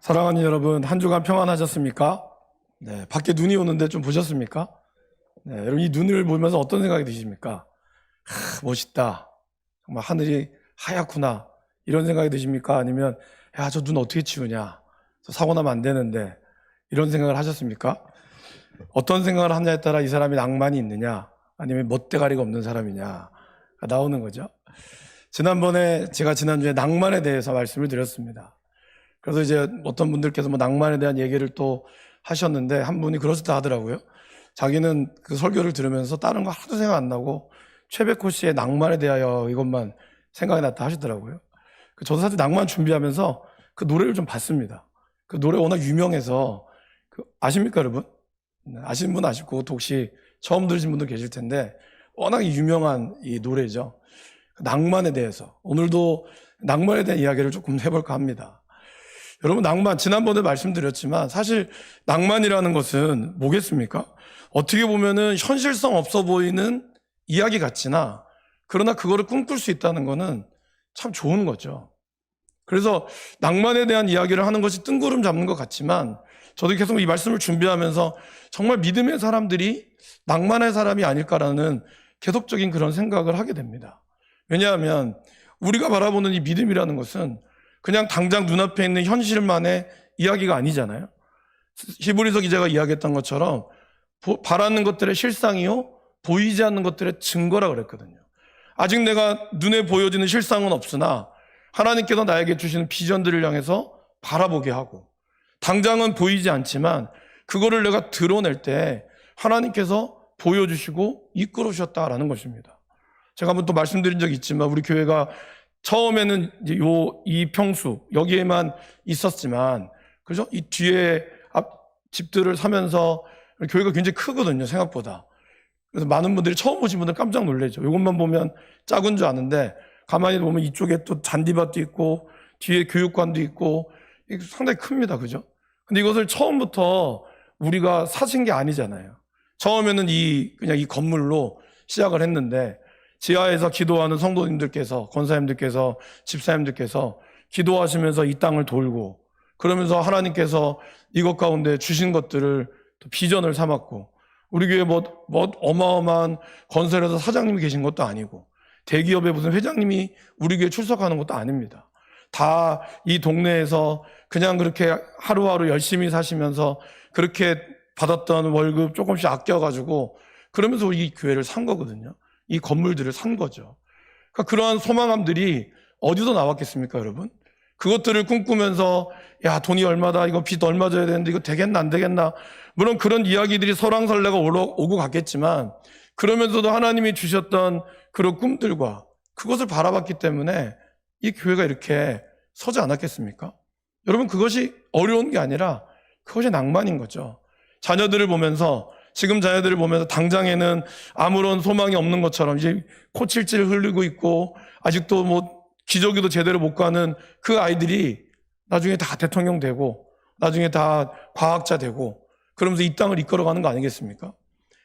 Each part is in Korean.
사랑하는 여러분, 한 주간 평안하셨습니까? 네, 밖에 눈이 오는데 좀 보셨습니까? 네, 여러분 이 눈을 보면서 어떤 생각이 드십니까? 멋있다. 정말 하늘이 하얗구나. 이런 생각이 드십니까? 아니면 야, 저 눈 어떻게 치우냐? 저 사고 나면 안 되는데. 이런 생각을 하셨습니까? 어떤 생각을 하냐에 따라 이 사람이 낭만이 있느냐, 아니면 멋대가리가 없는 사람이냐 나오는 거죠. 지난번에 제가 지난주에 낭만에 대해서 말씀을 드렸습니다. 그래서 이제 어떤 분들께서 뭐 낭만에 대한 얘기를 또 하셨는데, 한 분이 그렇다 하더라고요. 자기는 그 설교를 들으면서 다른 거 하나도 생각 안 나고 최백호 씨의 낭만에 대하여 이것만 생각이 났다 하시더라고요. 저도 사실 낭만 준비하면서 그 노래를 좀 봤습니다. 그 노래 워낙 유명해서 아십니까 여러분? 아시는 분 아시고, 또 혹시 처음 들으신 분도 계실 텐데 워낙 유명한 이 노래죠. 낭만에 대해서 오늘도 낭만에 대한 이야기를 조금 해볼까 합니다. 여러분, 낭만, 지난번에 말씀드렸지만 사실 낭만이라는 것은 뭐겠습니까? 어떻게 보면은 현실성 없어 보이는 이야기 같지나, 그러나 그거를 꿈꿀 수 있다는 거는 참 좋은 거죠. 그래서 낭만에 대한 이야기를 하는 것이 뜬구름 잡는 것 같지만, 저도 계속 이 말씀을 준비하면서 정말 믿음의 사람들이 낭만의 사람이 아닐까라는 계속적인 그런 생각을 하게 됩니다. 왜냐하면 우리가 바라보는 이 믿음이라는 것은 그냥 당장 눈앞에 있는 현실만의 이야기가 아니잖아요. 히브리서 기자가 이야기했던 것처럼 바라는 것들의 실상이요 보이지 않는 것들의 증거라 그랬거든요. 아직 내가 눈에 보여지는 실상은 없으나 하나님께서 나에게 주시는 비전들을 향해서 바라보게 하고, 당장은 보이지 않지만 그거를 내가 드러낼 때 하나님께서 보여주시고 이끌어 주셨다라는 것입니다. 제가 한번 또 말씀드린 적이 있지만, 우리 교회가 처음에는 이 평수 여기에만 있었지만, 그죠? 이 뒤에 앞 집들을 사면서 교회가 굉장히 크거든요, 생각보다. 그래서 많은 분들이 처음 오신 분들 깜짝 놀라죠. 이것만 보면 작은 줄 아는데 가만히 보면 이쪽에 또 잔디밭도 있고 뒤에 교육관도 있고 상당히 큽니다, 그죠? 근데 이것을 처음부터 우리가 사신 게 아니잖아요. 처음에는 그냥 이 건물로 시작을 했는데, 지하에서 기도하는 성도님들께서, 권사님들께서, 집사님들께서 기도하시면서 이 땅을 돌고, 그러면서 하나님께서 이것 가운데 주신 것들을 또 비전을 삼았고, 우리 교회에 뭐 어마어마한 건설회사 사장님이 계신 것도 아니고, 대기업의 무슨 회장님이 우리 교회에 출석하는 것도 아닙니다. 다 이 동네에서 그냥 그렇게 하루하루 열심히 사시면서 그렇게 받았던 월급 조금씩 아껴가지고 그러면서 이 교회를 산 거거든요. 이 건물들을 산 거죠. 그러니까 그러한 소망함들이 어디서 나왔겠습니까, 여러분? 그것들을 꿈꾸면서 야, 돈이 얼마다, 이거 빚 얼마 져야 되는데 이거 되겠나 안 되겠나, 물론 그런 이야기들이 설왕설래가 오고 갔겠지만, 그러면서도 하나님이 주셨던 그런 꿈들과 그것을 바라봤기 때문에 이 교회가 이렇게 서지 않았겠습니까? 여러분, 그것이 어려운 게 아니라 그것이 낭만인 거죠. 자녀들을 보면서, 지금 자녀들을 보면서 당장에는 아무런 소망이 없는 것처럼 이제 코칠질 흘리고 있고 아직도 뭐 기저귀도 제대로 못 가는 그 아이들이 나중에 다 대통령 되고 나중에 다 과학자 되고 그러면서 이 땅을 이끌어가는 거 아니겠습니까?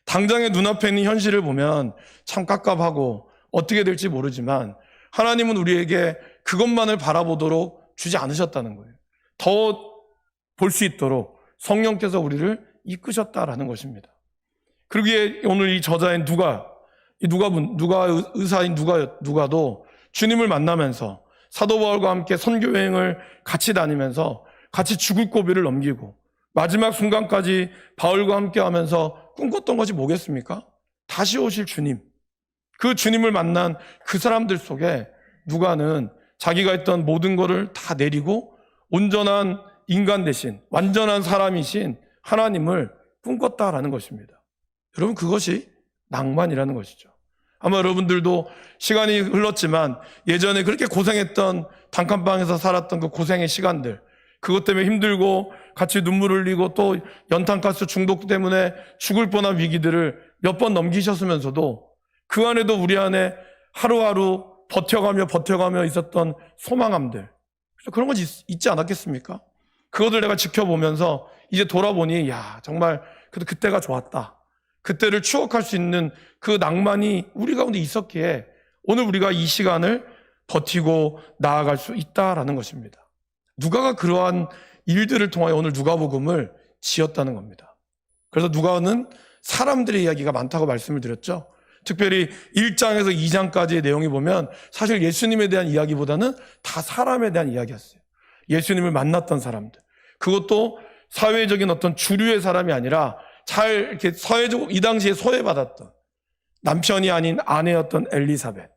당장의 눈앞에 있는 현실을 보면 참 깝깝하고 어떻게 될지 모르지만, 하나님은 우리에게 그것만을 바라보도록 주지 않으셨다는 거예요. 더 볼 수 있도록 성령께서 우리를 이끄셨다라는 것입니다. 그러기에 오늘 이 저자인 누가 의사인 누가도 주님을 만나면서 사도 바울과 함께 선교 여행을 같이 다니면서 같이 죽을 고비를 넘기고 마지막 순간까지 바울과 함께 하면서 꿈꿨던 것이 뭐겠습니까? 다시 오실 주님. 그 주님을 만난 그 사람들 속에 누가는 자기가 했던 모든 것을 다 내리고 온전한 인간 대신 완전한 사람이신 하나님을 꿈꿨다라는 것입니다. 여러분, 그것이 낭만이라는 것이죠. 아마 여러분들도 시간이 흘렀지만 예전에 그렇게 고생했던 단칸방에서 살았던 그 고생의 시간들, 그것 때문에 힘들고 같이 눈물 흘리고 또 연탄가스 중독 때문에 죽을 뻔한 위기들을 몇 번 넘기셨으면서도 그 안에도 우리 안에 하루하루 버텨가며 있었던 소망함들, 그런 것이 있지 않았겠습니까? 그것을 내가 지켜보면서 이제 돌아보니 야, 정말 그래도 그때가 좋았다, 그때를 추억할 수 있는 그 낭만이 우리 가운데 있었기에 오늘 우리가 이 시간을 버티고 나아갈 수 있다라는 것입니다. 누가가 그러한 일들을 통하여 오늘 누가복음을 지었다는 겁니다. 그래서 누가는 사람들의 이야기가 많다고 말씀을 드렸죠. 특별히 1장에서 2장까지의 내용이 보면 사실 예수님에 대한 이야기보다는 다 사람에 대한 이야기였어요. 예수님을 만났던 사람들. 그것도 사회적인 어떤 주류의 사람이 아니라 잘 이렇게 사회적, 이 당시에 소외받았던 남편이 아닌 아내였던 엘리사벳.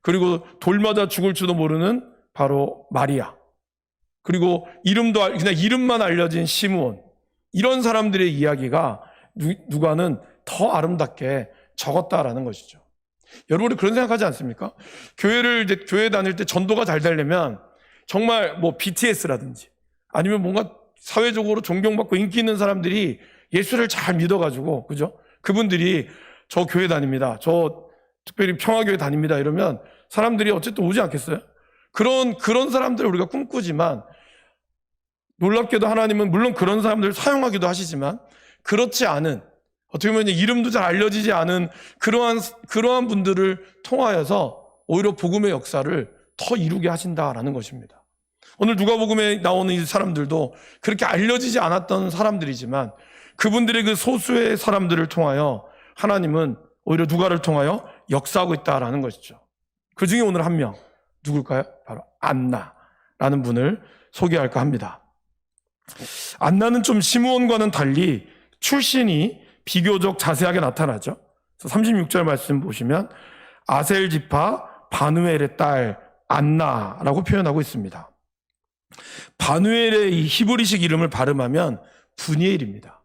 그리고 돌마다 죽을지도 모르는 바로 마리아. 그리고 그냥 이름만 알려진 시므온. 이런 사람들의 이야기가 누가는 더 아름답게 적었다라는 것이죠. 여러분이 그런 생각하지 않습니까? 교회 다닐 때 전도가 잘 되려면 정말 뭐 BTS라든지 아니면 뭔가 사회적으로 존경받고 인기 있는 사람들이 예수를 잘 믿어가지고, 그죠? 그분들이 저 교회 다닙니다. 저 특별히 평화교회 다닙니다. 이러면 사람들이 어쨌든 오지 않겠어요? 그런 사람들을 우리가 꿈꾸지만 놀랍게도 하나님은 물론 그런 사람들을 사용하기도 하시지만 그렇지 않은, 어떻게 보면 이름도 잘 알려지지 않은 그러한 분들을 통하여서 오히려 복음의 역사를 더 이루게 하신다라는 것입니다. 오늘 누가복음에 나오는 이 사람들도 그렇게 알려지지 않았던 사람들이지만 그분들의 그 소수의 사람들을 통하여 하나님은 오히려 누가를 통하여 역사하고 있다라는 것이죠. 그 중에 오늘 한 명, 누굴까요? 바로 안나라는 분을 소개할까 합니다. 안나는 좀 시므온과는 달리 출신이 비교적 자세하게 나타나죠. 36절 말씀 보시면 아셀 지파 바누엘의 딸 안나라고 표현하고 있습니다. 바누엘의 이 히브리식 이름을 발음하면 분이엘입니다.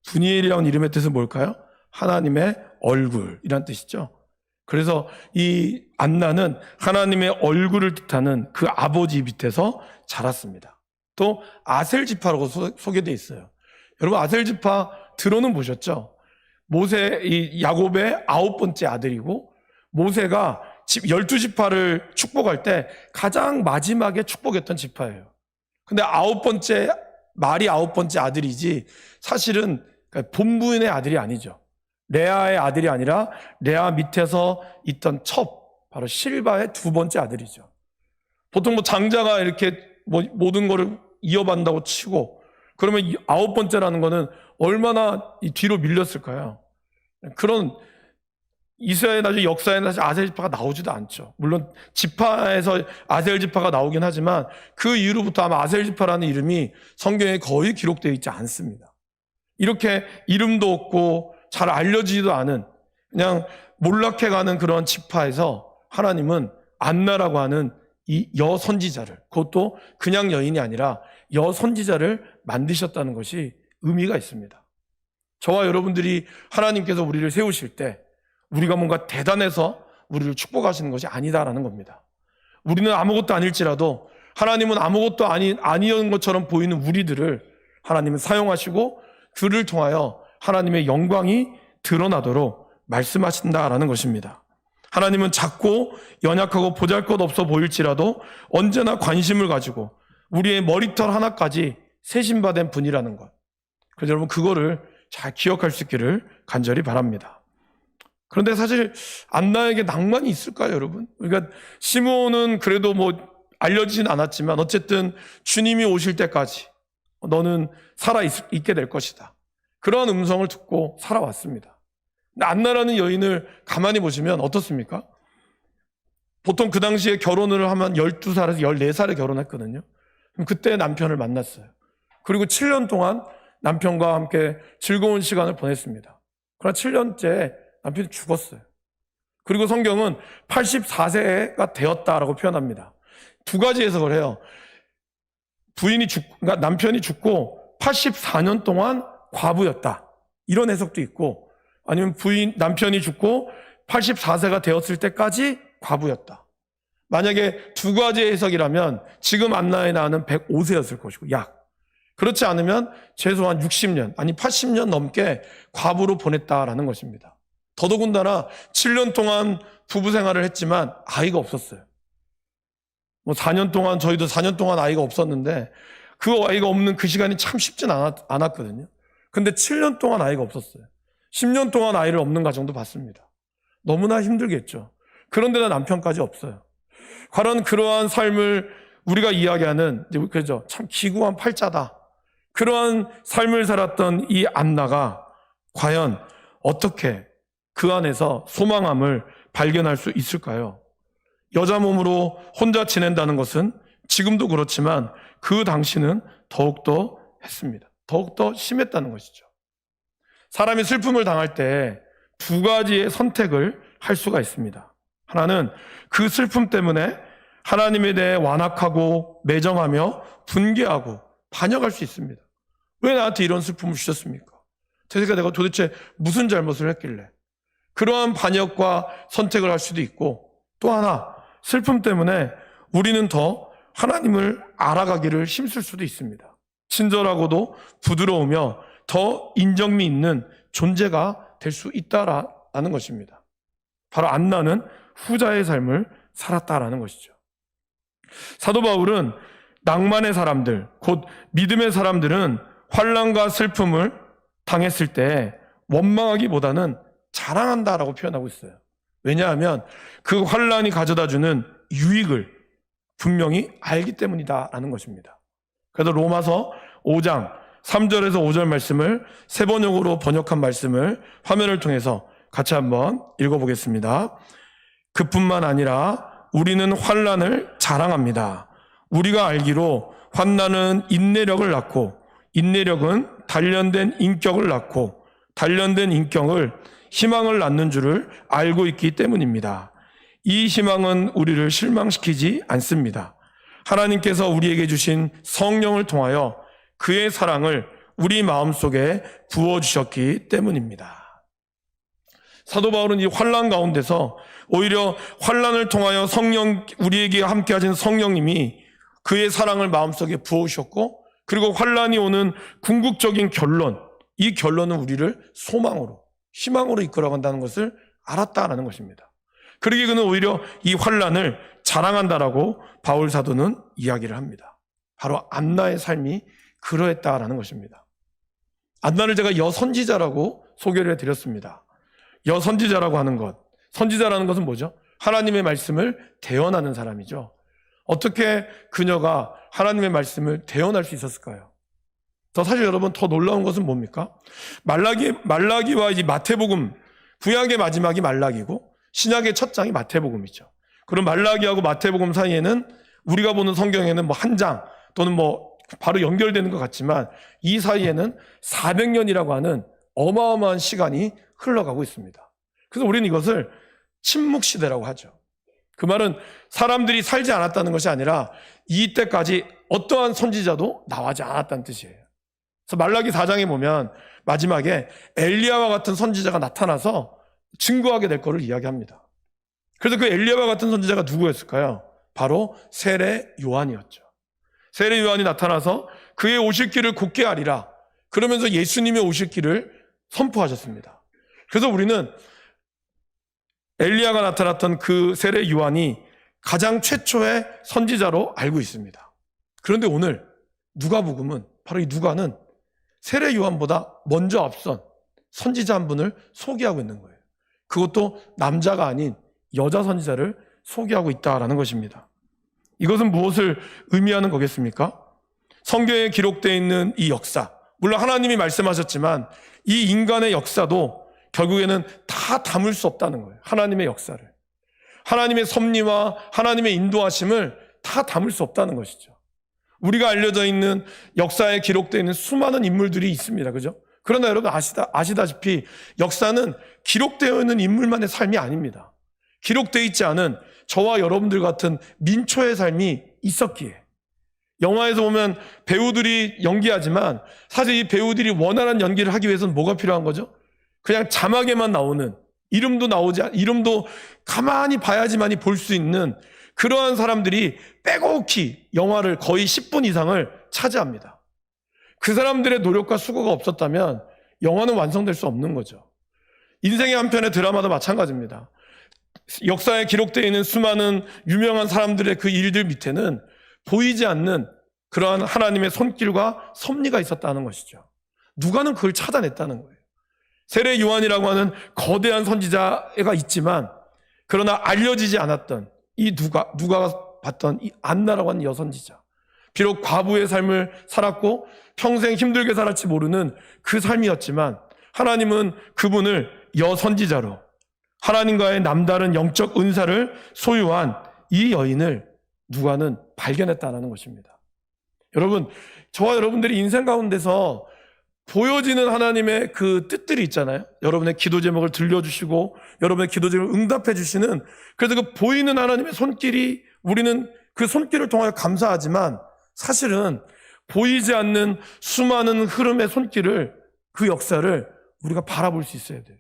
분이엘이라는 이름의 뜻은 뭘까요? 하나님의 얼굴이란 뜻이죠. 그래서 이 안나는 하나님의 얼굴을 뜻하는 그 아버지 밑에서 자랐습니다. 또 아셀 지파라고 소개되어 있어요. 여러분 아셀 지파 들어는 보셨죠? 이 야곱의 9번째 아들이고 모세가 12지파를 축복할 때 가장 마지막에 축복했던 지파예요. 근데 말이 9번째 아들이지 사실은 본부인의 아들이 아니죠. 레아의 아들이 아니라 레아 밑에서 있던 바로 실바의 2번째 아들이죠. 보통 장자가 이렇게 모든 거를 이어받는다고 치고 그러면 9번째라는 거는 얼마나 뒤로 밀렸을까요? 그런 이스라엘 나중에 역사에 아셀 지파가 나오지도 않죠. 물론 지파에서 아셀 지파가 나오긴 하지만 그 이후로부터 아마 아셀 지파라는 이름이 성경에 거의 기록되어 있지 않습니다. 이렇게 이름도 없고 잘 알려지지도 않은 그냥 몰락해가는 그런 지파에서 하나님은 안나라고 하는 이 여선지자를, 그것도 그냥 여인이 아니라 여선지자를 만드셨다는 것이 의미가 있습니다. 저와 여러분들이 하나님께서 우리를 세우실 때 우리가 뭔가 대단해서 우리를 축복하시는 것이 아니다라는 겁니다. 우리는 아무것도 아닐지라도 하나님은 아무것도 아니었던 것처럼 보이는 우리들을 하나님은 사용하시고 그를 통하여 하나님의 영광이 드러나도록 말씀하신다라는 것입니다. 하나님은 작고 연약하고 보잘것없어 보일지라도 언제나 관심을 가지고 우리의 머리털 하나까지 세심받은 분이라는 것. 그래서 여러분 그거를 잘 기억할 수 있기를 간절히 바랍니다. 그런데 사실 안나에게 낭만이 있을까요, 여러분? 그러니까 시므온은 그래도 알려지진 않았지만 어쨌든 주님이 오실 때까지 너는 살아있게 될 것이다. 그러한 음성을 듣고 살아왔습니다. 근데 안나라는 여인을 가만히 보시면 어떻습니까? 보통 그 당시에 결혼을 하면 12살에서 14살에 결혼했거든요. 그때 남편을 만났어요. 그리고 7년 동안 남편과 함께 즐거운 시간을 보냈습니다. 그러나 7년째 남편이 죽었어요. 그리고 성경은 84세가 되었다라고 표현합니다. 두 가지 해석을 해요. 그러니까 남편이 죽고 84년 동안 과부였다. 이런 해석도 있고, 아니면 남편이 죽고 84세가 되었을 때까지 과부였다. 만약에 두 가지 해석이라면 지금 안나의 나이는 105세였을 것이고, 그렇지 않으면 최소한 60년, 아니 80년 넘게 과부로 보냈다라는 것입니다. 더더군다나 7년 동안 부부 생활을 했지만 아이가 없었어요. 4년 동안, 저희도 4년 동안 아이가 없었는데 그 아이가 없는 그 시간이 참 쉽진 않았거든요. 근데 7년 동안 아이가 없었어요. 10년 동안 아이를 없는 가정도 봤습니다. 너무나 힘들겠죠. 그런데도 남편까지 없어요. 과연 그러한 삶을 우리가 이야기하는, 그죠? 참 기구한 팔자다. 그러한 삶을 살았던 이 안나가 과연 어떻게 그 안에서 소망함을 발견할 수 있을까요? 여자 몸으로 혼자 지낸다는 것은 지금도 그렇지만 그 당시는 더욱더 했습니다. 더욱더 심했다는 것이죠. 사람이 슬픔을 당할 때 두 가지의 선택을 할 수가 있습니다. 하나는 그 슬픔 때문에 하나님에 대해 완악하고 매정하며 분개하고 반역할 수 있습니다. 왜 나한테 이런 슬픔을 주셨습니까? 내가 도대체 무슨 잘못을 했길래? 그러한 반역과 선택을 할 수도 있고, 또 하나 슬픔 때문에 우리는 더 하나님을 알아가기를 힘쓸 수도 있습니다. 친절하고도 부드러우며 더 인정미 있는 존재가 될 수 있다라는 것입니다. 바로 안나는 후자의 삶을 살았다라는 것이죠. 사도 바울은 낭만의 사람들, 곧 믿음의 사람들은 환난과 슬픔을 당했을 때 원망하기보다는 자랑한다라고 표현하고 있어요. 왜냐하면 그 환난이 가져다주는 유익을 분명히 알기 때문이다라는 것입니다. 그래서 로마서 5장 3절에서 5절 말씀을 세 번역으로 번역한 말씀을 화면을 통해서 같이 한번 읽어보겠습니다. 그뿐만 아니라 우리는 환난을 자랑합니다. 우리가 알기로 환난은 인내력을 낳고, 인내력은 단련된 인격을 낳고, 단련된 인격을 희망을 낳는 줄을 알고 있기 때문입니다. 이 희망은 우리를 실망시키지 않습니다. 하나님께서 우리에게 주신 성령을 통하여 그의 사랑을 우리 마음속에 부어주셨기 때문입니다. 사도 바울은 이 환난 가운데서 오히려 환난을 통하여 우리에게 함께 하신 성령님이 그의 사랑을 마음속에 부어주셨고, 그리고 환난이 오는 궁극적인 결론, 이 결론은 우리를 소망으로, 희망으로 이끌어간다는 것을 알았다라는 것입니다. 그러기에 그는 오히려 이 환난을 자랑한다라고 바울 사도는 이야기를 합니다. 바로 안나의 삶이 그러했다라는 것입니다. 안나를 제가 여선지자라고 소개를 해드렸습니다. 여선지자라고 하는 것, 선지자라는 것은 뭐죠? 하나님의 말씀을 대언하는 사람이죠. 어떻게 그녀가 하나님의 말씀을 대언할 수 있었을까요? 사실 여러분 더 놀라운 것은 뭡니까? 말라기와 이 마태복음, 구약의 마지막이 말라기고 신약의 첫 장이 마태복음이죠. 그럼 말라기하고 마태복음 사이에는 우리가 보는 성경에는 뭐 한 장 또는 뭐 바로 연결되는 것 같지만 이 사이에는 400년이라고 하는 어마어마한 시간이 흘러가고 있습니다. 그래서 우리는 이것을 침묵시대라고 하죠. 그 말은 사람들이 살지 않았다는 것이 아니라 이때까지 어떠한 선지자도 나오지 않았다는 뜻이에요. 그래서 말라기 4장에 보면 마지막에 엘리야와 같은 선지자가 나타나서 증거하게 될 것을 이야기합니다. 그래서 그 엘리야와 같은 선지자가 누구였을까요? 바로 세례 요한이었죠. 세례 요한이 나타나서 그의 오실 길을 곧게 하리라, 그러면서 예수님의 오실 길을 선포하셨습니다. 그래서 우리는 엘리야가 나타났던 그 세례 요한이 가장 최초의 선지자로 알고 있습니다. 그런데 오늘 누가복음은, 바로 이 누가는 세례 요한보다 먼저 앞선 선지자 한 분을 소개하고 있는 거예요. 그것도 남자가 아닌 여자 선지자를 소개하고 있다라는 것입니다. 이것은 무엇을 의미하는 거겠습니까? 성경에 기록되어 있는 이 역사, 물론 하나님이 말씀하셨지만 이 인간의 역사도 결국에는 다 담을 수 없다는 거예요. 하나님의 역사를, 하나님의 섭리와 하나님의 인도하심을 다 담을 수 없다는 것이죠. 우리가 알려져 있는 역사에 기록되어 있는 수많은 인물들이 있습니다. 그죠? 그러나 여러분 아시다시피 역사는 기록되어 있는 인물만의 삶이 아닙니다. 기록되어 있지 않은 저와 여러분들 같은 민초의 삶이 있었기에, 영화에서 보면 배우들이 연기하지만 사실 이 배우들이 원활한 연기를 하기 위해서는 뭐가 필요한 거죠? 그냥 자막에만 나오는, 이름도 가만히 봐야지만이 볼 수 있는 그러한 사람들이 빼곡히 영화를 거의 10분 이상을 차지합니다. 그 사람들의 노력과 수고가 없었다면 영화는 완성될 수 없는 거죠. 인생의 한 편의 드라마도 마찬가지입니다. 역사에 기록되어 있는 수많은 유명한 사람들의 그 일들 밑에는 보이지 않는 그러한 하나님의 손길과 섭리가 있었다는 것이죠. 누가는 그걸 찾아냈다는 거예요. 세례 요한이라고 하는 거대한 선지자가 있지만 그러나 알려지지 않았던 이 누가가 받던 이 안나라고 하는 여선지자, 비록 과부의 삶을 살았고 평생 힘들게 살았지 모르는 그 삶이었지만 하나님은 그분을 여선지자로 하나님과의 남다른 영적 은사를 소유한 이 여인을 누가는 발견했다는 것입니다. 여러분, 저와 여러분들이 인생 가운데서 보여지는 하나님의 그 뜻들이 있잖아요. 여러분의 기도 제목을 들려주시고 여러분의 기도 제목을 응답해 주시는, 그래서 그 보이는 하나님의 손길이, 우리는 그 손길을 통하여 감사하지만 사실은 보이지 않는 수많은 흐름의 손길을, 그 역사를 우리가 바라볼 수 있어야 돼요.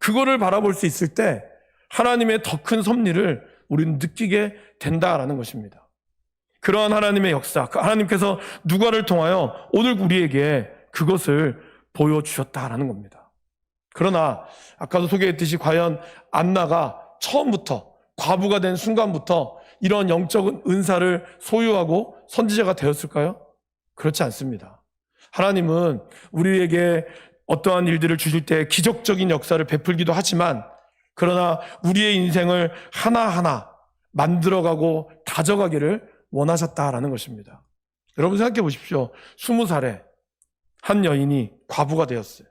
그거를 바라볼 수 있을 때 하나님의 더 큰 섭리를 우리는 느끼게 된다라는 것입니다. 그러한 하나님의 역사, 하나님께서 누가를 통하여 오늘 우리에게 그것을 보여주셨다라는 겁니다. 그러나 아까도 소개했듯이 과연 안나가 처음부터, 과부가 된 순간부터 이런 영적 은사를 소유하고 선지자가 되었을까요? 그렇지 않습니다. 하나님은 우리에게 어떠한 일들을 주실 때 기적적인 역사를 베풀기도 하지만, 그러나 우리의 인생을 하나하나 만들어가고 다져가기를 원하셨다라는 것입니다. 여러분 생각해 보십시오. 20살에 한 여인이 과부가 되었어요.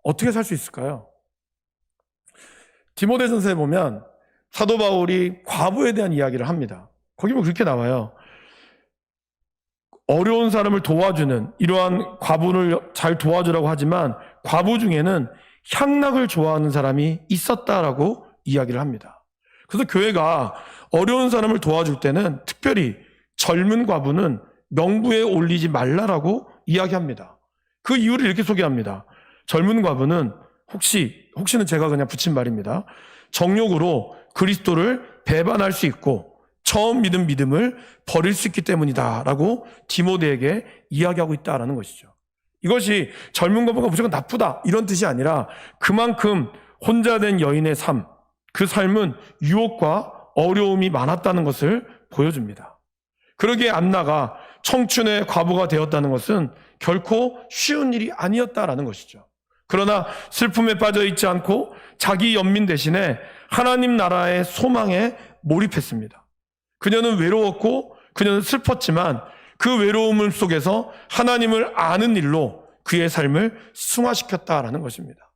어떻게 살 수 있을까요? 디모데전서에 보면 사도 바울이 과부에 대한 이야기를 합니다. 거기 보면 그렇게 나와요. 어려운 사람을 도와주는, 이러한 과부를 잘 도와주라고 하지만 과부 중에는 향락을 좋아하는 사람이 있었다라고 이야기를 합니다. 그래서 교회가 어려운 사람을 도와줄 때는 특별히 젊은 과부는 명부에 올리지 말라라고 이야기합니다. 그 이유를 이렇게 소개합니다. 젊은 과부는 혹시는 제가 그냥 붙인 말입니다. 정욕으로 그리스도를 배반할 수 있고 처음 믿은 믿음을 버릴 수 있기 때문이다 라고 디모데에게 이야기하고 있다는 것이죠. 이것이 젊은 과부가 무조건 나쁘다 이런 뜻이 아니라 그만큼 혼자 된 여인의 삶, 그 삶은 유혹과 어려움이 많았다는 것을 보여줍니다. 그러기에 안나가 청춘의 과부가 되었다는 것은 결코 쉬운 일이 아니었다라는 것이죠. 그러나 슬픔에 빠져 있지 않고 자기 연민 대신에 하나님 나라의 소망에 몰입했습니다. 그녀는 외로웠고 그녀는 슬펐지만 그 외로움 속에서 하나님을 아는 일로 그의 삶을 승화시켰다라는 것입니다.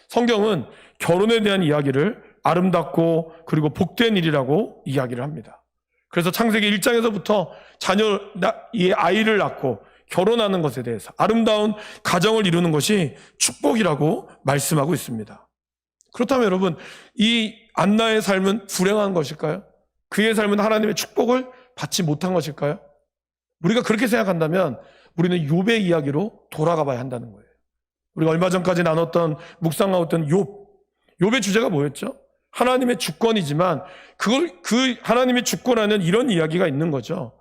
성경은 결혼에 대한 이야기를 아름답고 그리고 복된 일이라고 이야기를 합니다. 그래서 창세기 1장에서부터 이 아이를 낳고 결혼하는 것에 대해서 아름다운 가정을 이루는 것이 축복이라고 말씀하고 있습니다. 그렇다면 여러분, 이 안나의 삶은 불행한 것일까요? 그의 삶은 하나님의 축복을 받지 못한 것일까요? 우리가 그렇게 생각한다면 우리는 욥의 이야기로 돌아가 봐야 한다는 거예요. 우리가 얼마 전까지 나눴던, 묵상하였던 욥의 주제가 뭐였죠? 하나님의 주권이지만 그 하나님의 주권하는 이런 이야기가 있는 거죠.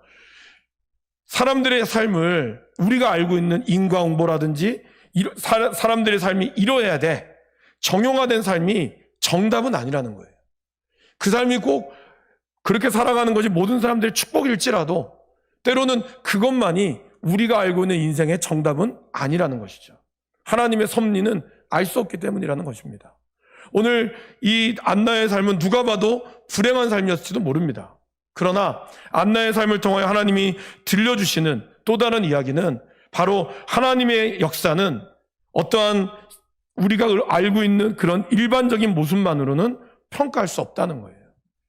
사람들의 삶을 우리가 알고 있는 인과응보라든지 사람들의 삶이 이뤄야 돼, 정형화된 삶이 정답은 아니라는 거예요. 그 삶이 꼭 그렇게 살아가는 것이 모든 사람들의 축복일지라도 때로는 그것만이 우리가 알고 있는 인생의 정답은 아니라는 것이죠. 하나님의 섭리는 알 수 없기 때문이라는 것입니다. 오늘 이 안나의 삶은 누가 봐도 불행한 삶이었을지도 모릅니다. 그러나 안나의 삶을 통하여 하나님이 들려주시는 또 다른 이야기는 바로 하나님의 역사는 어떠한 우리가 알고 있는 그런 일반적인 모습만으로는 평가할 수 없다는 거예요.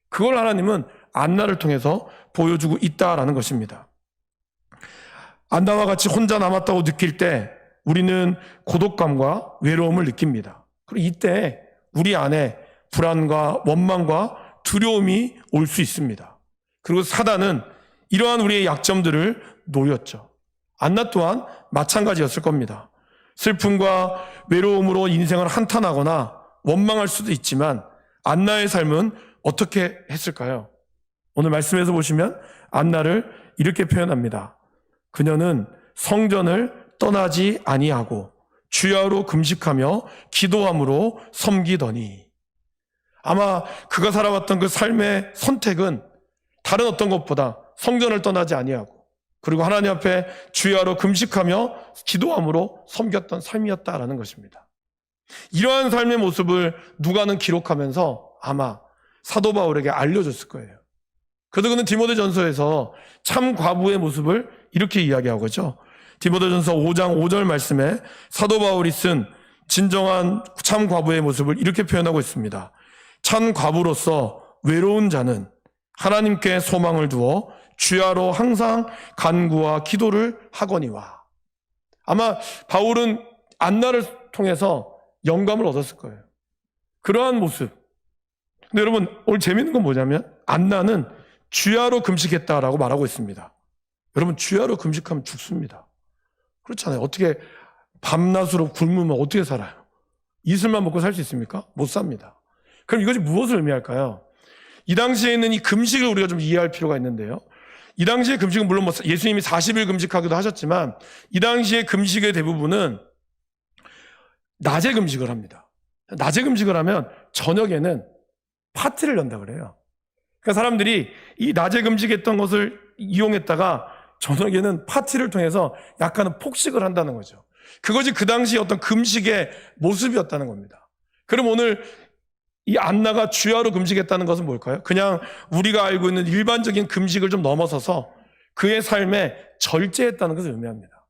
그걸 하나님은 안나를 통해서 보여주고 있다라는 것입니다. 안나와 같이 혼자 남았다고 느낄 때 우리는 고독감과 외로움을 느낍니다. 그리고 이때 우리 안에 불안과 원망과 두려움이 올 수 있습니다. 그리고 사단은 이러한 우리의 약점들을 노렸죠. 안나 또한 마찬가지였을 겁니다. 슬픔과 외로움으로 인생을 한탄하거나 원망할 수도 있지만 안나의 삶은 어떻게 했을까요? 오늘 말씀에서 보시면 안나를 이렇게 표현합니다. 그녀는 성전을 떠나지 아니하고 주야로 금식하며 기도함으로 섬기더니. 아마 그가 살아왔던 그 삶의 선택은 다른 어떤 것보다 성전을 떠나지 아니하고 그리고 하나님 앞에 주야로 금식하며 기도함으로 섬겼던 삶이었다라는 것입니다. 이러한 삶의 모습을 누가는 기록하면서 아마 사도 바울에게 알려줬을 거예요. 그래서 그는 디모데전서에서 참 과부의 모습을 이렇게 이야기하고 있죠. 디모데전서 5장 5절 말씀에 사도 바울이 쓴 진정한 참 과부의 모습을 이렇게 표현하고 있습니다. 참 과부로서 외로운 자는 하나님께 소망을 두어 주야로 항상 간구와 기도를 하거니와. 아마 바울은 안나를 통해서 영감을 얻었을 거예요. 그러한 모습. 근데 여러분, 오늘 재밌는 건 뭐냐면 안나는 주야로 금식했다라고 말하고 있습니다. 여러분, 주야로 금식하면 죽습니다. 그렇잖아요. 어떻게 밤낮으로 굶으면 어떻게 살아요? 이슬만 먹고 살 수 있습니까? 못 삽니다. 그럼 이것이 무엇을 의미할까요? 이 당시에 있는 이 금식을 우리가 좀 이해할 필요가 있는데요. 이 당시의 금식은 물론 예수님이 40일 금식하기도 하셨지만 이 당시의 금식의 대부분은 낮에 금식을 합니다. 낮에 금식을 하면 저녁에는 파티를 연다 그래요. 그러니까 사람들이 이 낮에 금식했던 것을 이용했다가 저녁에는 파티를 통해서 약간은 폭식을 한다는 거죠. 그것이 그 당시 어떤 금식의 모습이었다는 겁니다. 그럼 오늘 이 안나가 주야로 금식했다는 것은 뭘까요? 그냥 우리가 알고 있는 일반적인 금식을 좀 넘어서서 그의 삶에 절제했다는 것을 의미합니다.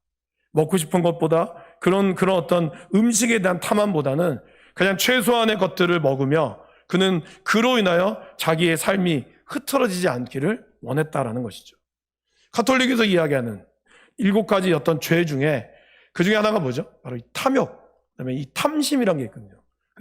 먹고 싶은 것보다 그런 어떤 음식에 대한 탐함보다는 그냥 최소한의 것들을 먹으며 그는 그로 인하여 자기의 삶이 흐트러지지 않기를 원했다라는 것이죠. 가톨릭에서 이야기하는 7가지 어떤 죄 중에 그 중에 하나가 뭐죠? 바로 이 탐욕, 그다음에 이 탐심이라는 게 있거든요.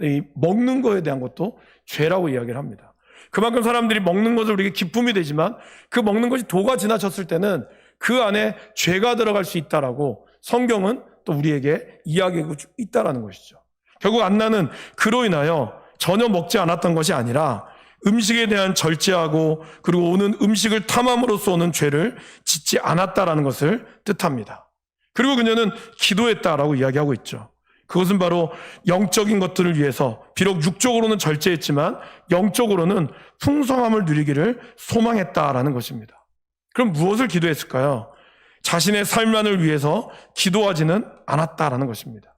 이 먹는 거에 대한 것도 죄라고 이야기를 합니다. 그만큼 사람들이 먹는 것을 우리에게 기쁨이 되지만 그 먹는 것이 도가 지나쳤을 때는 그 안에 죄가 들어갈 수 있다라고 성경은 또 우리에게 이야기하고 있다라는 것이죠. 결국 안나는 그로 인하여 전혀 먹지 않았던 것이 아니라 음식에 대한 절제하고 그리고 오는 음식을 탐함으로써 오는 죄를 짓지 않았다라는 것을 뜻합니다. 그리고 그녀는 기도했다라고 이야기하고 있죠. 그것은 바로 영적인 것들을 위해서 비록 육적으로는 절제했지만 영적으로는 풍성함을 누리기를 소망했다라는 것입니다. 그럼 무엇을 기도했을까요? 자신의 삶만을 위해서 기도하지는 않았다라는 것입니다.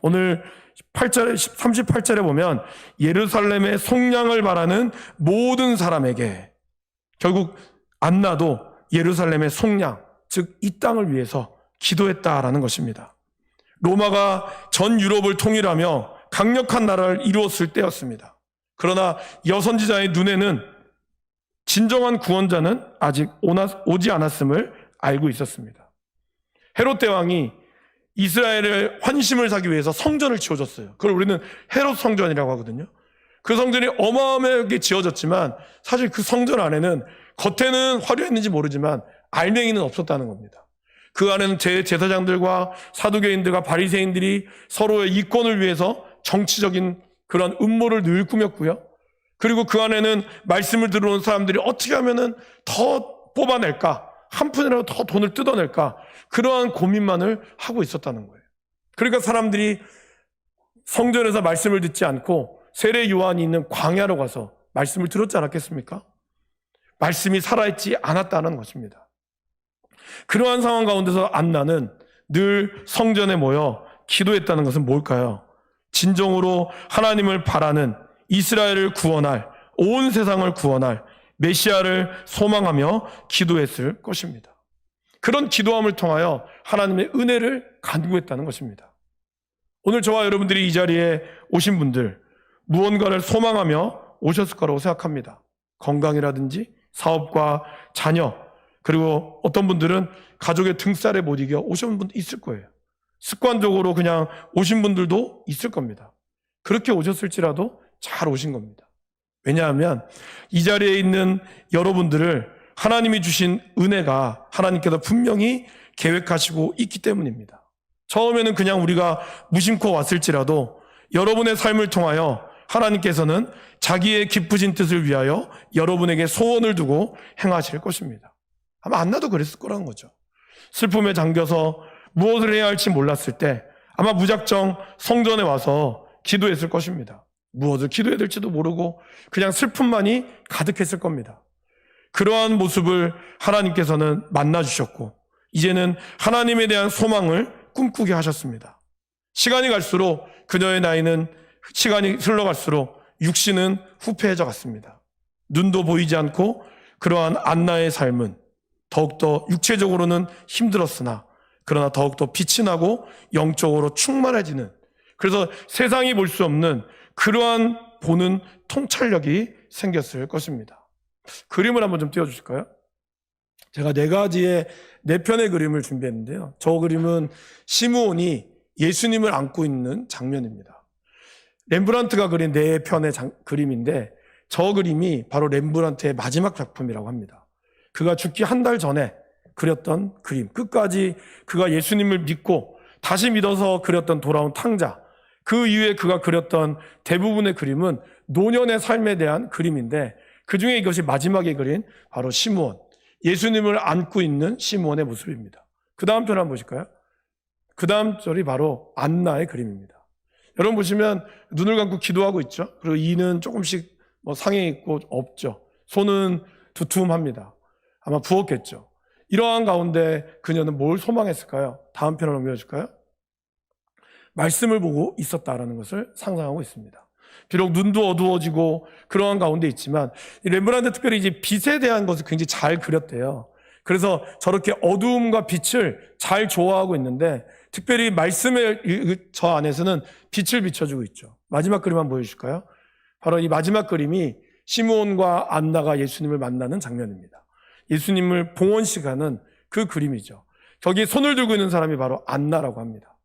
오늘 38절에 보면 예루살렘의 속량을 바라는 모든 사람에게 결국 안나도 예루살렘의 속량, 즉 이 땅을 위해서 기도했다라는 것입니다. 로마가 전 유럽을 통일하며 강력한 나라를 이루었을 때였습니다. 그러나 여선지자의 눈에는 진정한 구원자는 아직 오지 않았음을 알고 있었습니다. 헤롯 대왕이 이스라엘의 환심을 사기 위해서 성전을 지어줬어요. 그걸 우리는 헤롯 성전이라고 하거든요. 그 성전이 어마어마하게 지어졌지만 사실 그 성전 안에는 겉에는 화려했는지 모르지만 알맹이는 없었다는 겁니다. 그 안에는 제사장들과 사두개인들과 바리새인들이 서로의 이권을 위해서 정치적인 그런 음모를 늘 꾸몄고요. 그리고 그 안에는 말씀을 들어오는 사람들이 어떻게 하면은 더 뽑아낼까, 한 푼이라도 더 돈을 뜯어낼까, 그러한 고민만을 하고 있었다는 거예요. 그러니까 사람들이 성전에서 말씀을 듣지 않고 세례 요한이 있는 광야로 가서 말씀을 들었지 않았겠습니까? 말씀이 살아있지 않았다는 것입니다. 그러한 상황 가운데서 안나는 늘 성전에 모여 기도했다는 것은 뭘까요? 진정으로 하나님을 바라는 이스라엘을 구원할, 온 세상을 구원할 메시아를 소망하며 기도했을 것입니다. 그런 기도함을 통하여 하나님의 은혜를 간구했다는 것입니다. 오늘 저와 여러분들이 이 자리에 오신 분들 무언가를 소망하며 오셨을 거라고 생각합니다. 건강이라든지 사업과 자녀, 그리고 어떤 분들은 가족의 등살에 못 이겨 오신 분도 있을 거예요. 습관적으로 그냥 오신 분들도 있을 겁니다. 그렇게 오셨을지라도 잘 오신 겁니다. 왜냐하면 이 자리에 있는 여러분들을 하나님이 주신 은혜가 하나님께서 분명히 계획하시고 있기 때문입니다. 처음에는 그냥 우리가 무심코 왔을지라도 여러분의 삶을 통하여 하나님께서는 자기의 기쁘신 뜻을 위하여 여러분에게 소원을 두고 행하실 것입니다. 아마 안나도 그랬을 거라는 거죠. 슬픔에 잠겨서 무엇을 해야 할지 몰랐을 때 아마 무작정 성전에 와서 기도했을 것입니다. 무엇을 기도해야 될지도 모르고 그냥 슬픔만이 가득했을 겁니다. 그러한 모습을 하나님께서는 만나주셨고 이제는 하나님에 대한 소망을 꿈꾸게 하셨습니다. 시간이 갈수록 그녀의 나이는 시간이 흘러갈수록 육신은 후패해져 갔습니다. 눈도 보이지 않고 그러한 안나의 삶은 더욱더 육체적으로는 힘들었으나 그러나 더욱더 빛이 나고 영적으로 충만해지는, 그래서 세상이 볼 수 없는 그러한 보는 통찰력이 생겼을 것입니다. 그림을 한번 좀 띄워주실까요? 제가 네 편의 그림을 준비했는데요. 저 그림은 시므온이 예수님을 안고 있는 장면입니다. 렘브란트가 그린 네 편의 그림인데 저 그림이 바로 렘브란트의 마지막 작품이라고 합니다. 그가 죽기 한 달 전에 그렸던 그림, 끝까지 그가 예수님을 믿고 다시 믿어서 그렸던 돌아온 탕자, 그 이후에 그가 그렸던 대부분의 그림은 노년의 삶에 대한 그림인데 그 중에 이것이 마지막에 그린 바로 시므온, 예수님을 안고 있는 시므온의 모습입니다. 그 다음 편 한번 보실까요? 그 다음 절이 바로 안나의 그림입니다. 여러분 보시면 눈을 감고 기도하고 있죠. 그리고 이는 조금씩 상해 있고 없죠. 손은 두툼합니다. 아마 부었겠죠. 이러한 가운데 그녀는 뭘 소망했을까요? 다음 편을 넘겨줄까요? 말씀을 보고 있었다라는 것을 상상하고 있습니다. 비록 눈도 어두워지고 그러한 가운데 있지만 렘브란트 특별히 이제 빛에 대한 것을 굉장히 잘 그렸대요. 그래서 저렇게 어두움과 빛을 잘 조화하고 있는데 특별히 말씀의 저 안에서는 빛을 비춰주고 있죠. 마지막 그림 한번 보여주실까요? 바로 이 마지막 그림이 시므온과 안나가 예수님을 만나는 장면입니다. 예수님을 봉헌식하는 그 그림이죠. 거기에 손을 들고 있는 사람이 바로 안나라고 합니다.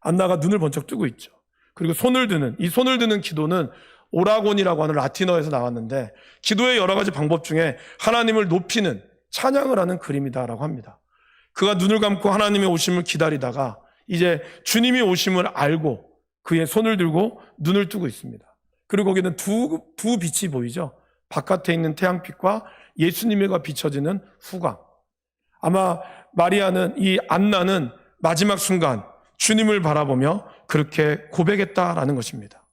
안나가 눈을 번쩍 뜨고 있죠. 그리고 이 손을 드는 기도는 오라곤이라고 하는 라틴어에서 나왔는데 기도의 여러 가지 방법 중에 하나님을 높이는, 찬양을 하는 그림이다라고 합니다. 그가 눈을 감고 하나님의 오심을 기다리다가 이제 주님이 오심을 알고 그의 손을 들고 눈을 뜨고 있습니다. 그리고 거기는 두 빛이 보이죠. 바깥에 있는 태양빛과 예수님과 비춰지는 후광. 아마 이 안나는 마지막 순간 주님을 바라보며 그렇게 고백했다라는 것입니다.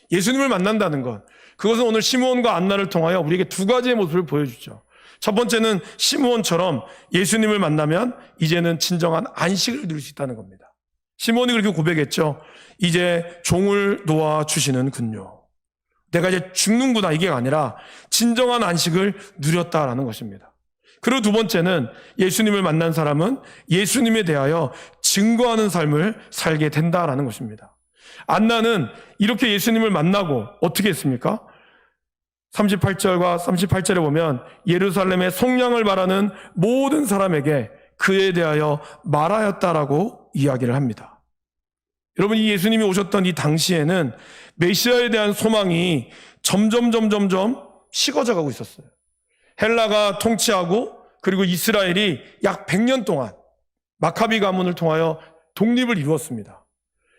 예수님을 만난다는 것, 그것은 오늘 시므온과 안나를 통하여 우리에게 두 가지의 모습을 보여주죠. 첫 번째는 시므온처럼 예수님을 만나면 이제는 진정한 안식을 누릴 수 있다는 겁니다. 시므온이 그렇게 고백했죠. 이제 종을 놓아주시는군요. 내가 이제 죽는구나, 이게 아니라 진정한 안식을 누렸다라는 것입니다. 그리고 두 번째는 예수님을 만난 사람은 예수님에 대하여 증거하는 삶을 살게 된다라는 것입니다. 안나는 이렇게 예수님을 만나고 어떻게 했습니까? 38절과 38절에 보면 예루살렘의 속량을 바라는 모든 사람에게 그에 대하여 말하였다라고 이야기를 합니다. 여러분, 이 예수님이 오셨던 이 당시에는 메시아에 대한 소망이 점점 식어져 가고 있었어요. 헬라가 통치하고 그리고 이스라엘이 약 100년 동안 마카비 가문을 통하여 독립을 이루었습니다.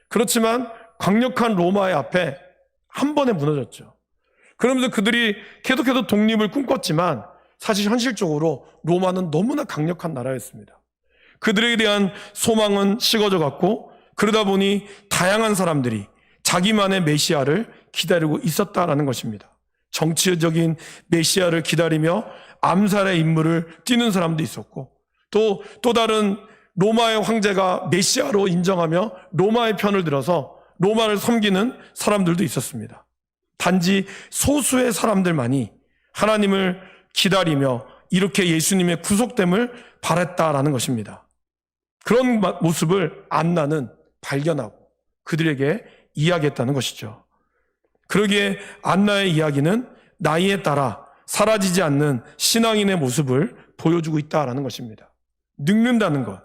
그렇지만 강력한 로마의 앞에 한 번에 무너졌죠. 그러면서 그들이 계속해서 독립을 꿈꿨지만 사실 현실적으로 로마는 너무나 강력한 나라였습니다. 그들에 대한 소망은 식어져 갔고 그러다 보니 다양한 사람들이 자기만의 메시아를 기다리고 있었다라는 것입니다. 정치적인 메시아를 기다리며 암살의 임무를 띠는 사람도 있었고 또 다른 로마의 황제가 메시아로 인정하며 로마의 편을 들어서 로마를 섬기는 사람들도 있었습니다. 단지 소수의 사람들만이 하나님을 기다리며 이렇게 예수님의 구속됨을 바랬다라는 것입니다. 그런 모습을 안나는 발견하고 그들에게 이야기했다는 것이죠. 그러기에 안나의 이야기는 나이에 따라 사라지지 않는 신앙인의 모습을 보여주고 있다는 것입니다. 늙는다는 것,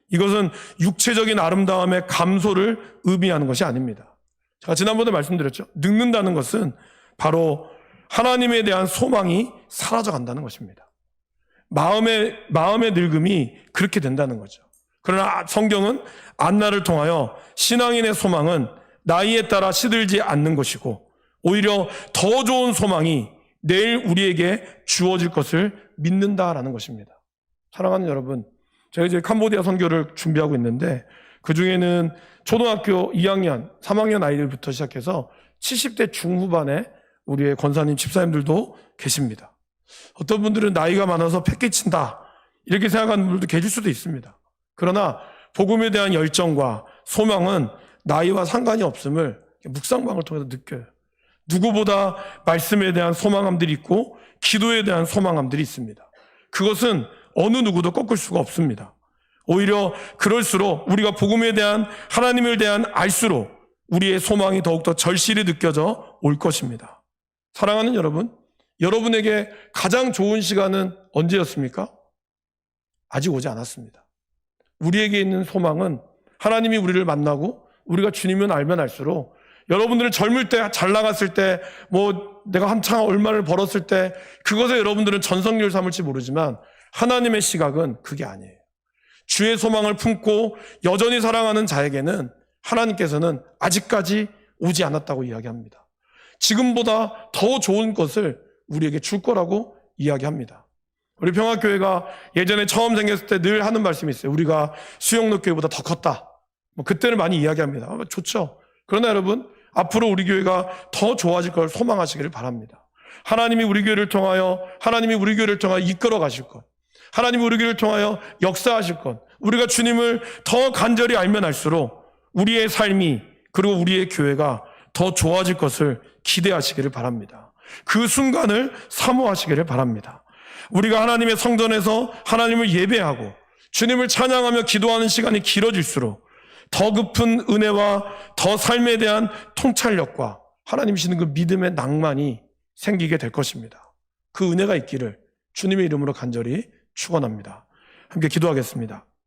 이것은 육체적인 아름다움의 감소를 의미하는 것이 아닙니다. 제가 지난번에 말씀드렸죠. 늙는다는 것은 바로 하나님에 대한 소망이 사라져 간다는 것입니다. 마음의 늙음이 그렇게 된다는 거죠. 그러나 성경은 안나를 통하여 신앙인의 소망은 나이에 따라 시들지 않는 것이고 오히려 더 좋은 소망이 내일 우리에게 주어질 것을 믿는다라는 것입니다. 사랑하는 여러분, 제가 이제 캄보디아 선교를 준비하고 있는데 그 중에는 초등학교 2학년, 3학년 아이들부터 시작해서 70대 중후반의 우리의 권사님, 집사님들도 계십니다. 어떤 분들은 나이가 많아서 패기친다 이렇게 생각하는 분들도 계실 수도 있습니다. 그러나 복음에 대한 열정과 소망은 나이와 상관이 없음을 묵상방을 통해서 느껴요. 누구보다 말씀에 대한 소망함들이 있고 기도에 대한 소망함들이 있습니다. 그것은 어느 누구도 꺾을 수가 없습니다. 오히려 그럴수록 우리가 복음에 대한 하나님을 대한 알수록 우리의 소망이 더욱더 절실히 느껴져 올 것입니다. 사랑하는 여러분, 여러분에게 가장 좋은 시간은 언제였습니까? 아직 오지 않았습니다. 우리에게 있는 소망은 하나님이 우리를 만나고 우리가 주님을 알면 알수록 여러분들은 젊을 때, 잘 나갔을 때, 내가 한창 얼마를 벌었을 때 그것에 여러분들은 전성기를 삼을지 모르지만 하나님의 시각은 그게 아니에요. 주의 소망을 품고 여전히 사랑하는 자에게는 하나님께서는 아직까지 오지 않았다고 이야기합니다. 지금보다 더 좋은 것을 우리에게 줄 거라고 이야기합니다. 우리 평화교회가 예전에 처음 생겼을 때 늘 하는 말씀이 있어요. 우리가 수영로교회보다 더 컸다. 그때는 많이 이야기합니다. 좋죠. 그러나 여러분, 앞으로 우리 교회가 더 좋아질 걸 소망하시기를 바랍니다. 하나님이 우리 교회를 통하여 이끌어 가실 것, 하나님이 우리 교회를 통하여 역사하실 것, 우리가 주님을 더 간절히 알면 알수록 우리의 삶이 그리고 우리의 교회가 더 좋아질 것을 기대하시기를 바랍니다. 그 순간을 사모하시기를 바랍니다. 우리가 하나님의 성전에서 하나님을 예배하고 주님을 찬양하며 기도하는 시간이 길어질수록 더 깊은 은혜와 더 삶에 대한 통찰력과 하나님 주시는 그 믿음의 낭만이 생기게 될 것입니다. 그 은혜가 있기를 주님의 이름으로 간절히 축원합니다. 함께 기도하겠습니다.